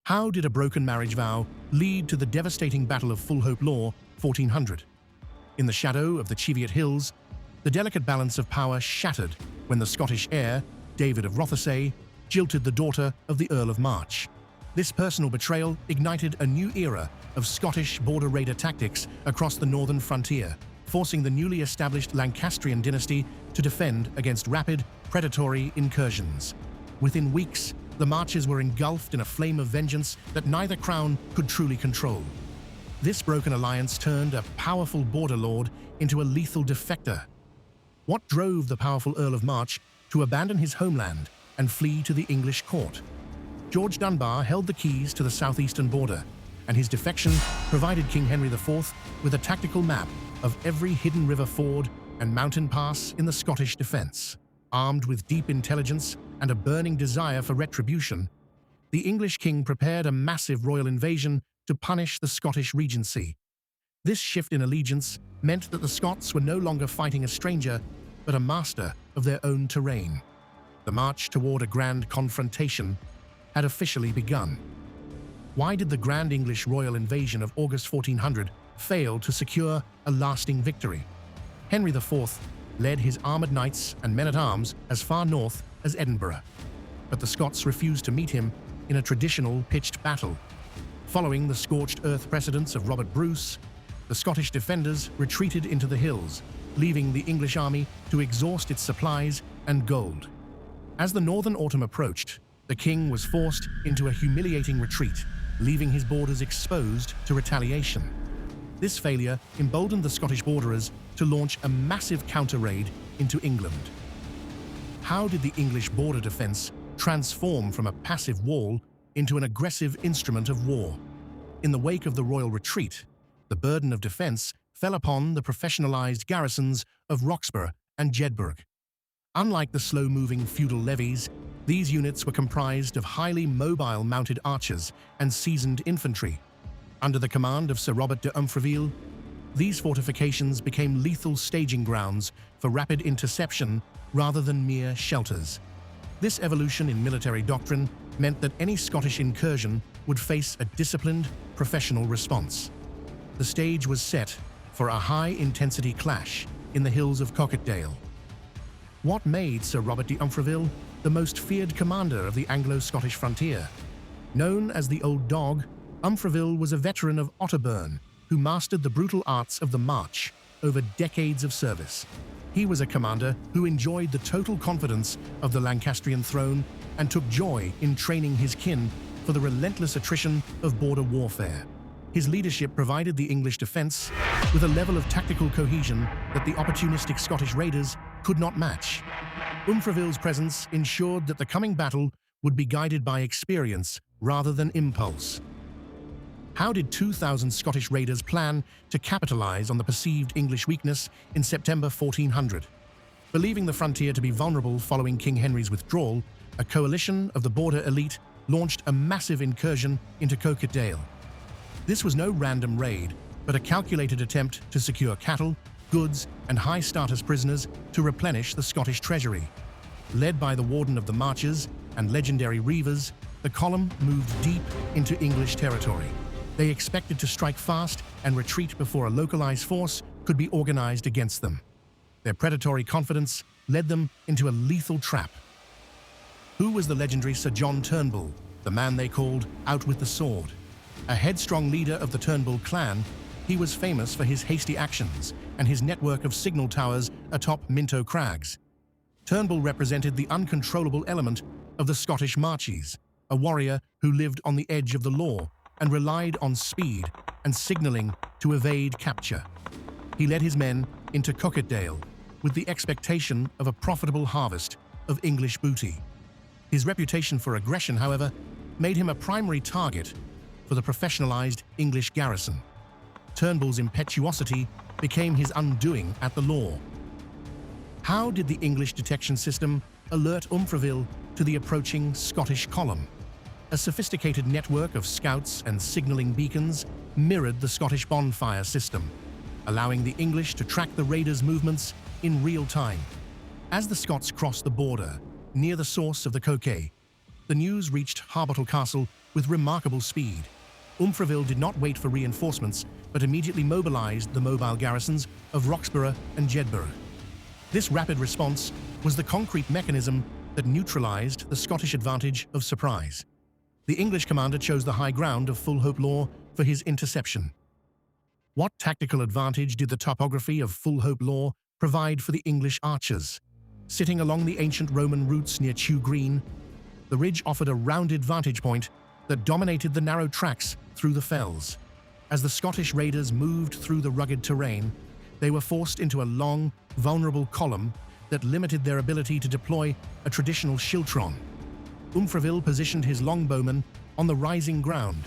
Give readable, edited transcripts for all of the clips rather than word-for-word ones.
How did a broken marriage vow lead to the devastating Battle of Fulhope Law, 1400? In the shadow of the Cheviot Hills, the delicate balance of power shattered when the Scottish heir, David of Rothesay, jilted the daughter of the Earl of March. This personal betrayal ignited a new era of Scottish border raider tactics across the northern frontier, forcing the newly established Lancastrian dynasty to defend against rapid, predatory incursions. Within weeks, the Marches were engulfed in a flame of vengeance that neither crown could truly control. This broken alliance turned a powerful border lord into a lethal defector. What drove the powerful Earl of March to abandon his homeland and flee to the English court? George Dunbar held the keys to the southeastern border, and his defection provided King Henry IV with a tactical map of every hidden river ford and mountain pass in the Scottish defence. Armed with deep intelligence and a burning desire for retribution, the English king prepared a massive royal invasion to punish the Scottish regency. This shift in allegiance meant that the Scots were no longer fighting a stranger, but a master of their own terrain. The march toward a grand confrontation had officially begun. Why did the Grand English Royal Invasion of August 1400 fail to secure a lasting victory? Henry IV led his armoured knights and men-at-arms as far north as Edinburgh, but the Scots refused to meet him in a traditional pitched battle. Following the scorched earth precedents of Robert Bruce, the Scottish defenders retreated into the hills, leaving the English army to exhaust its supplies and gold. As the northern autumn approached, the king was forced into a humiliating retreat, leaving his borders exposed to retaliation. This failure emboldened the Scottish borderers to launch a massive counter-raid into England. How did the English border defence transform from a passive wall into an aggressive instrument of war? In the wake of the royal retreat, the burden of defence fell upon the professionalised garrisons of Roxburgh and Jedburgh. Unlike the slow-moving feudal levies, these units were comprised of highly mobile mounted archers and seasoned infantry. Under the command of Sir Robert de Umfraville, these fortifications became lethal staging grounds for rapid interception rather than mere shelters. This evolution in military doctrine meant that any Scottish incursion would face a disciplined, professional response. The stage was set for a high-intensity clash in the hills of Coquetdale. What made Sir Robert de Umfraville the most feared commander of the Anglo-Scottish frontier? Known as the Old Dog, Umfraville was a veteran of Otterburn who mastered the brutal arts of the march over decades of service. He was a commander who enjoyed the total confidence of the Lancastrian throne and took joy in training his kin for the relentless attrition of border warfare. His leadership provided the English defence with a level of tactical cohesion that the opportunistic Scottish raiders could not match. Umfraville's presence ensured that the coming battle would be guided by experience rather than impulse. How did 2,000 Scottish raiders plan to capitalise on the perceived English weakness in September 1400? Believing the frontier to be vulnerable following King Henry's withdrawal, a coalition of the border elite launched a massive incursion into Coquetdale. This was no random raid, but a calculated attempt to secure cattle, goods, and high-status prisoners to replenish the Scottish treasury. Led by the Warden of the Marches and legendary reivers, the column moved deep into English territory. They expected to strike fast and retreat before a localized force could be organized against them. Their predatory confidence led them into a lethal trap. Who was the legendary Sir John Turnbull, the man they called Out with the Sword? A headstrong leader of the Turnbull clan, he was famous for his hasty actions and his network of signal towers atop Minto Crags. Turnbull represented the uncontrollable element of the Scottish Marches, a warrior who lived on the edge of the law and relied on speed and signalling to evade capture. He led his men into Coquetdale with the expectation of a profitable harvest of English booty. His reputation for aggression, however, made him a primary target for the professionalized English garrison. Turnbull's impetuosity became his undoing at the law. How did the English detection system alert Umfraville to the approaching Scottish column? A sophisticated network of scouts and signalling beacons mirrored the Scottish bonfire system, allowing the English to track the raiders' movements in real time. As the Scots crossed the border, near the source of the Coquet, the news reached Harbottle Castle with remarkable speed. Umfraville did not wait for reinforcements, but immediately mobilized the mobile garrisons of Roxburgh and Jedburgh. This rapid response was the concrete mechanism that neutralized the Scottish advantage of surprise. The English commander chose the high ground of Fulhope Law for his interception. What tactical advantage did the topography of Fulhope Law provide for the English archers? Sitting along the ancient Roman routes near Chew Green, the ridge offered a rounded vantage point that dominated the narrow tracks through the fells. As the Scottish raiders moved through the rugged terrain, they were forced into a long, vulnerable column that limited their ability to deploy a traditional schiltron. Umfraville positioned his longbowmen on the rising ground,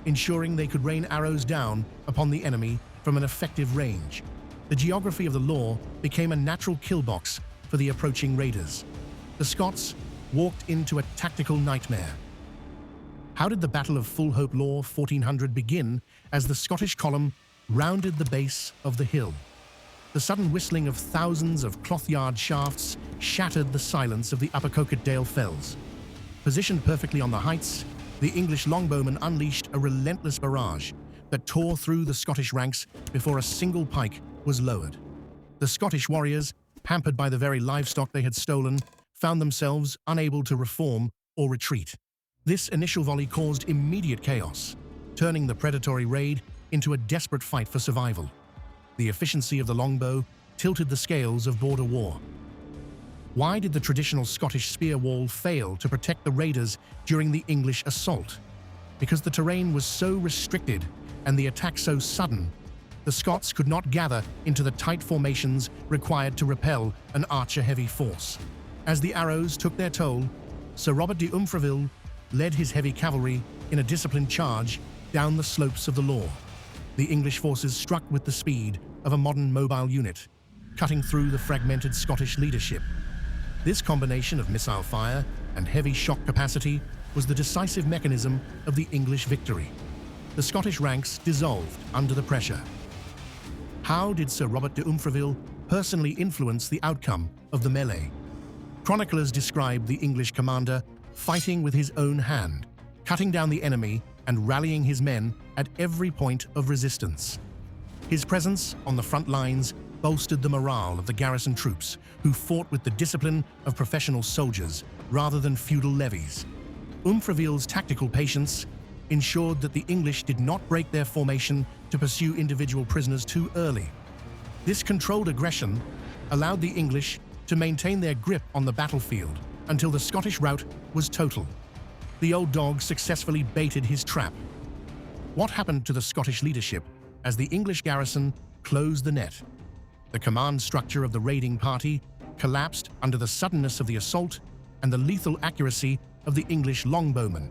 ensuring they could rain arrows down upon the enemy from an effective range. The geography of the law became a natural kill box for the approaching raiders. The Scots walked into a tactical nightmare. How did the Battle of Fulhope Law 1400 begin as the Scottish column rounded the base of the hill? The sudden whistling of thousands of cloth-yard shafts shattered the silence of the Upper Coquetdale fells. Positioned perfectly on the heights, the English longbowmen unleashed a relentless barrage that tore through the Scottish ranks before a single pike was lowered. The Scottish warriors, pampered by the very livestock they had stolen, found themselves unable to reform or retreat. This initial volley caused immediate chaos, turning the predatory raid into a desperate fight for survival. The efficiency of the longbow tilted the scales of border war. Why did the traditional Scottish spear wall fail to protect the raiders during the English assault? Because the terrain was so restricted and the attack so sudden, the Scots could not gather into the tight formations required to repel an archer-heavy force. As the arrows took their toll, Sir Robert de Umfraville led his heavy cavalry in a disciplined charge down the slopes of the Law. The English forces struck with the speed of a modern mobile unit, cutting through the fragmented Scottish leadership. This combination of missile fire and heavy shock capacity was the decisive mechanism of the English victory. The Scottish ranks dissolved under the pressure. How did Sir Robert de Umfraville personally influence the outcome of the melee? Chroniclers describe the English commander fighting with his own hand, cutting down the enemy and rallying his men at every point of resistance. His presence on the front lines bolstered the morale of the garrison troops, who fought with the discipline of professional soldiers rather than feudal levies. Umfraville's tactical patience ensured that the English did not break their formation to pursue individual prisoners too early. This controlled aggression allowed the English to maintain their grip on the battlefield until the Scottish rout was total. The old dog successfully baited his trap. What happened to the Scottish leadership as the English garrison closed the net? The command structure of the raiding party collapsed under the suddenness of the assault and the lethal accuracy of the English longbowmen.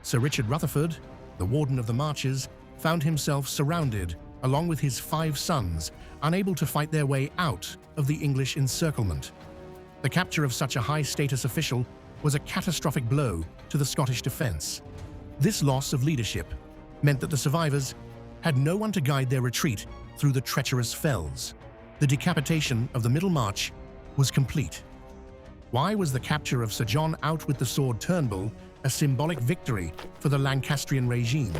Sir Richard Rutherford, the Warden of the Marches, found himself surrounded along with his 5 sons, unable to fight their way out of the English encirclement. The capture of such a high-status official was a catastrophic blow to the Scottish defence. This loss of leadership meant that the survivors had no one to guide their retreat through the treacherous fells. The decapitation of the Middlemarch was complete. Why was the capture of Sir John out with the sword Turnbull a symbolic victory for the Lancastrian regime?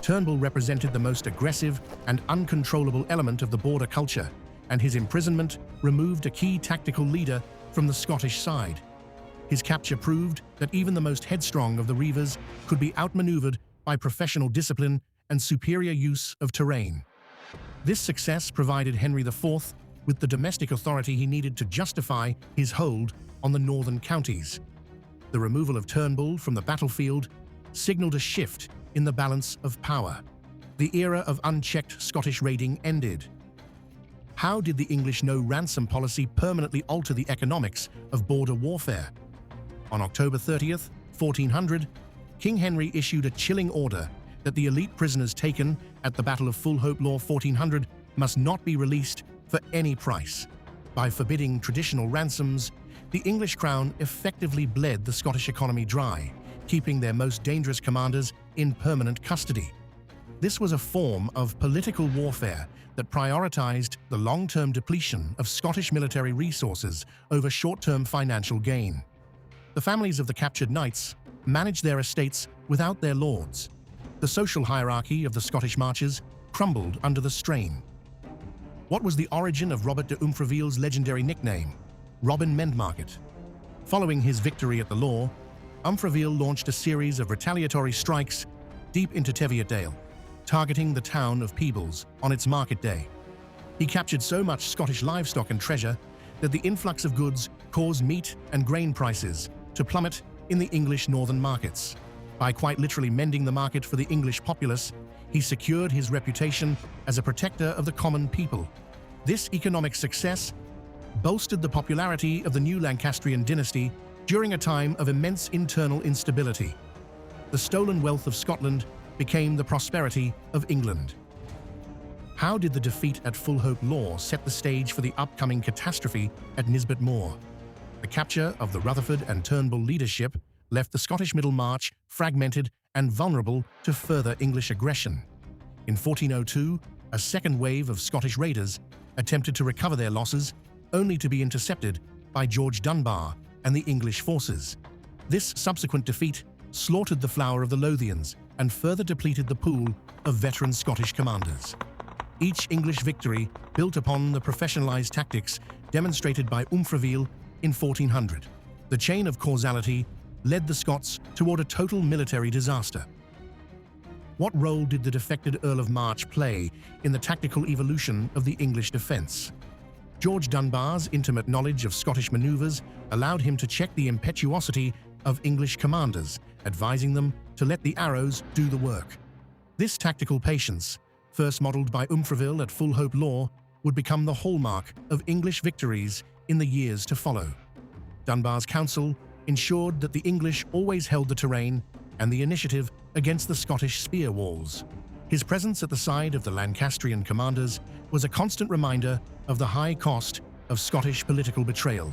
Turnbull represented the most aggressive and uncontrollable element of the border culture, and his imprisonment removed a key tactical leader from the Scottish side. His capture proved that even the most headstrong of the reivers could be outmaneuvered by professional discipline and superior use of terrain. This success provided Henry IV with the domestic authority he needed to justify his hold on the northern counties. The removal of Turnbull from the battlefield signaled a shift in the balance of power. The era of unchecked Scottish raiding ended. How did the English no ransom policy permanently alter the economics of border warfare? On October 30th, 1400, King Henry issued a chilling order that the elite prisoners taken at the Battle of Fulhope Law 1400 must not be released for any price. By forbidding traditional ransoms, the English crown effectively bled the Scottish economy dry, keeping their most dangerous commanders in permanent custody. This was a form of political warfare that prioritized the long-term depletion of Scottish military resources over short-term financial gain. The families of the captured knights managed their estates without their lords. The social hierarchy of the Scottish marches crumbled under the strain. What was the origin of Robert de Umfraville's legendary nickname, Robin Mendmarket? Following his victory at the Law, Umfraville launched a series of retaliatory strikes deep into Teviotdale, targeting the town of Peebles on its market day. He captured so much Scottish livestock and treasure that the influx of goods caused meat and grain prices to plummet in the English northern markets. By quite literally mending the market for the English populace, he secured his reputation as a protector of the common people. This economic success bolstered the popularity of the new Lancastrian dynasty during a time of immense internal instability. The stolen wealth of Scotland became the prosperity of England. How did the defeat at Fulhope Law set the stage for the upcoming catastrophe at Nisbet Moor? The capture of the Rutherford and Turnbull leadership left the Scottish Middlemarch fragmented and vulnerable to further English aggression. In 1402, a second wave of Scottish raiders attempted to recover their losses, only to be intercepted by George Dunbar and the English forces. This subsequent defeat slaughtered the flower of the Lothians and further depleted the pool of veteran Scottish commanders. Each English victory built upon the professionalized tactics demonstrated by Umfraville in 1400. The chain of causality led the Scots toward a total military disaster. What role did the defected Earl of March play in the tactical evolution of the English defense? George Dunbar's intimate knowledge of Scottish maneuvers allowed him to check the impetuosity of English commanders, advising them to let the arrows do the work. This tactical patience, first modeled by Umfraville at Fulhope Law, would become the hallmark of English victories in the years to follow. Dunbar's counsel ensured that the English always held the terrain and the initiative against the Scottish spear walls. His presence at the side of the Lancastrian commanders was a constant reminder of the high cost of Scottish political betrayal.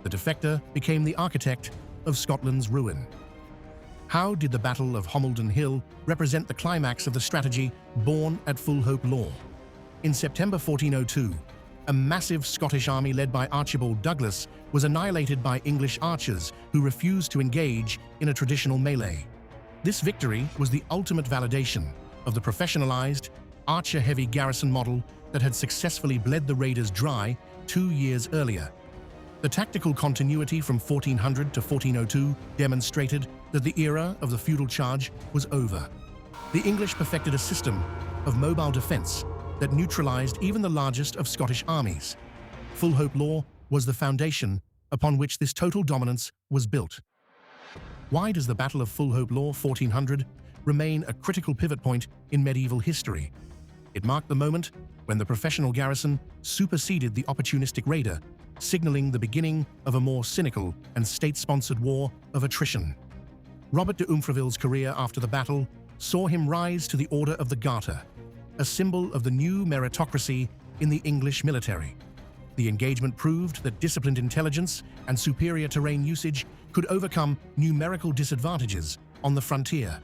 The Defector became the architect of Scotland's ruin. How did the Battle of Homildon Hill represent the climax of the strategy born at Fulhope Law? In September 1402, a massive Scottish army led by Archibald Douglas was annihilated by English archers who refused to engage in a traditional melee. This victory was the ultimate validation of the professionalized, archer-heavy garrison model that had successfully bled the raiders dry 2 years earlier. The tactical continuity from 1400 to 1402 demonstrated that the era of the feudal charge was over. The English perfected a system of mobile defense that neutralized even the largest of Scottish armies. Fulhope Law was the foundation upon which this total dominance was built. Why does the Battle of Fulhope Law 1400 remain a critical pivot point in medieval history? It marked the moment when the professional garrison superseded the opportunistic raider, signaling the beginning of a more cynical and state-sponsored war of attrition. Robert de Umfraville's career after the battle saw him rise to the Order of the Garter, a symbol of the new meritocracy in the English military. The engagement proved that disciplined intelligence and superior terrain usage could overcome numerical disadvantages on the frontier.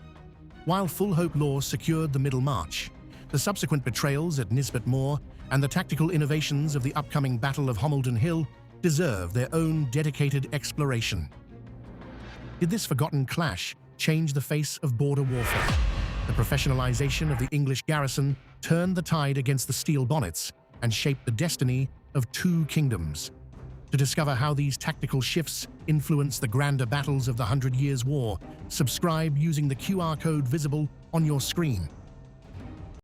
While Fulhope Law secured the Middle March, the subsequent betrayals at Nisbet Moor and the tactical innovations of the upcoming Battle of Homildon Hill deserve their own dedicated exploration. Did this forgotten clash change the face of border warfare? The professionalization of the English garrison turned the tide against the steel bonnets and shaped the destiny of 2 kingdoms. To discover how these tactical shifts influence the grander battles of the 100 Years' War, subscribe using the QR code visible on your screen.